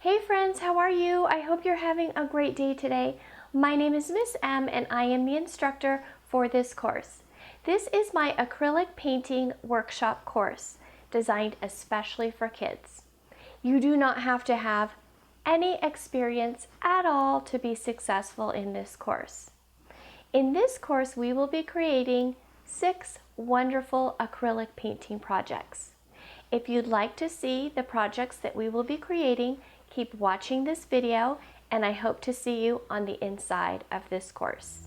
Hey friends, how are you? I hope you're having a great day today. My name is Miss M and I am the instructor for this course. This is my Acrylic Painting Workshop course, designed especially for kids. You do not have to have any experience at all to be successful in this course. In this course, we will be creating 6 wonderful acrylic painting projects. If you'd like to see the projects that we will be creating, keep watching this video, and I hope to see you on the inside of this course.